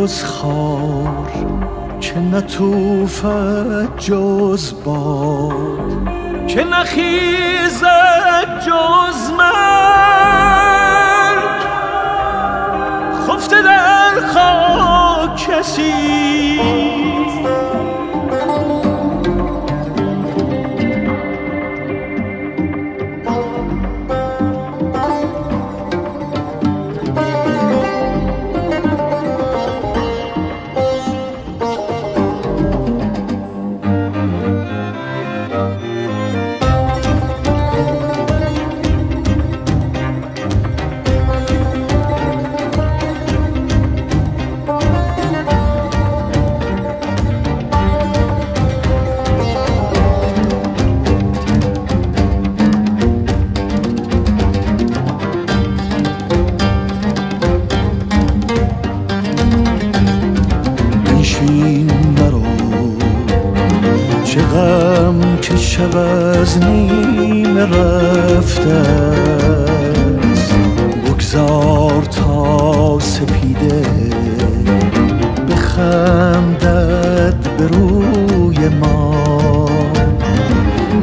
جز خار، که نتوفد جز باد، که نخیزد جز مرگ. خفته در خاک کسی چه غم که شب از نیمه رفته است. بگذار تا سپیده بخندد به روی ما.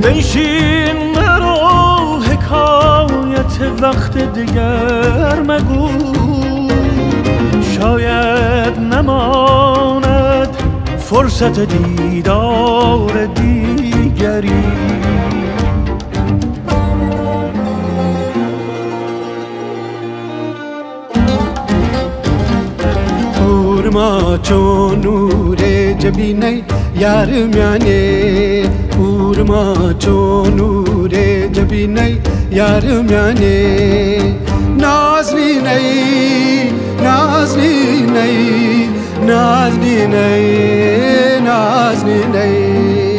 بنشین مرو حکایت وقت دیگر مگو، شاید نماند فرصت دیدار دیگری. پورما چون نور جبینه یار میانه، پورما چون نور جبینه یار میانه. نازنینه نازنینه نازنینه نازنینه،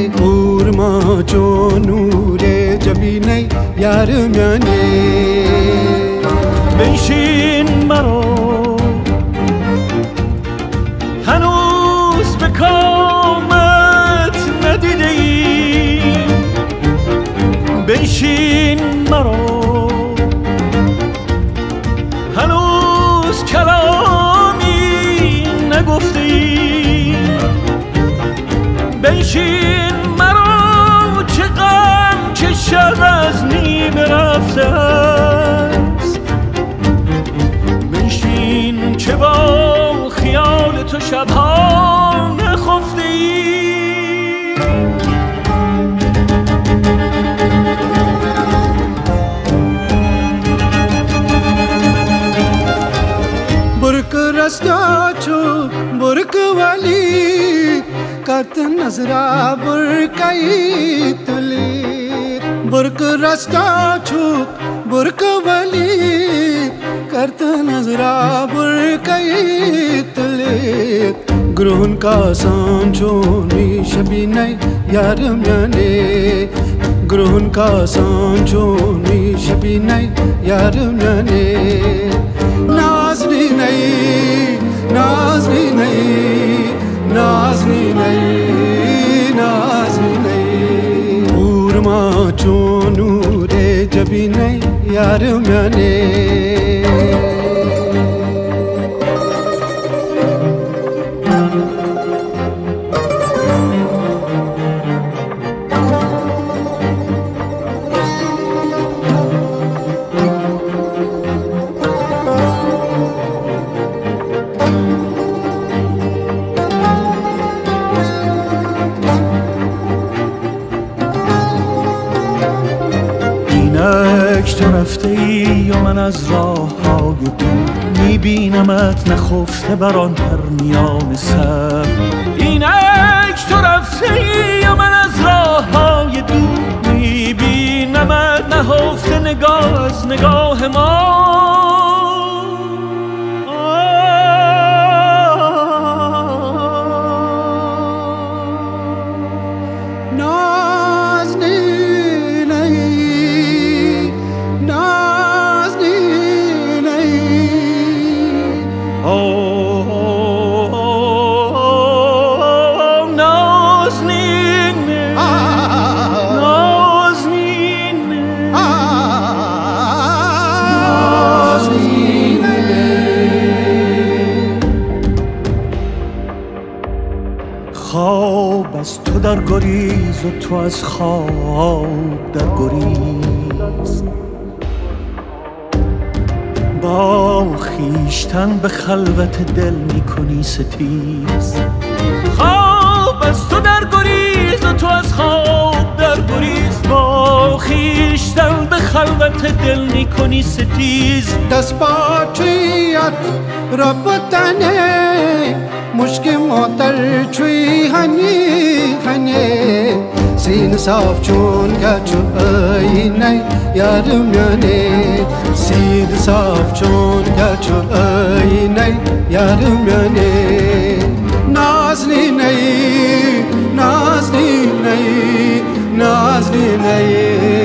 پورما چون نور جبینه یار میانه. بنشین مرو هنوز به کامت ندیده ای. بنشین مرو هنوز کلامی نگفته ای. بنشین مرو چه غم که شب از نیمه رفته است. بنشین که با خیال تو شبها نخفته ای. برک رستا چو برک والی کت نظرا برکای تلی. برک رستا چو برک والی کت نظرا برکای تلی. گرون کا سانچونی شبینه یار میانه، گرون کا سانچونی شبینه یار میانه. نازنینه نازنینه نازنینه نازنینه، پورما چون نور جبینه یار میانه. اینک تو رفته ای و من از راه های دور میبینمت نخفته بر آن پرنیان سر. اینک تو رفته ای و من از راه های دور میبینمت نهفته نگاه از نگاه ما. و تو از خواب در گریز. با خویشتن به خلوت دل میکنی ستیز. خواب از تو در گریز و تو از خواب در گریز. با خویشتن به خلوت دل میکنی ستیز. دست پاچیت ربطنه مشک موتر چوی هنی هنی. سین صاف چون کچو آینه یارم یانه. سین صاف چون کچو آینه یارم یانه. نازنینه نازنینه نازنینه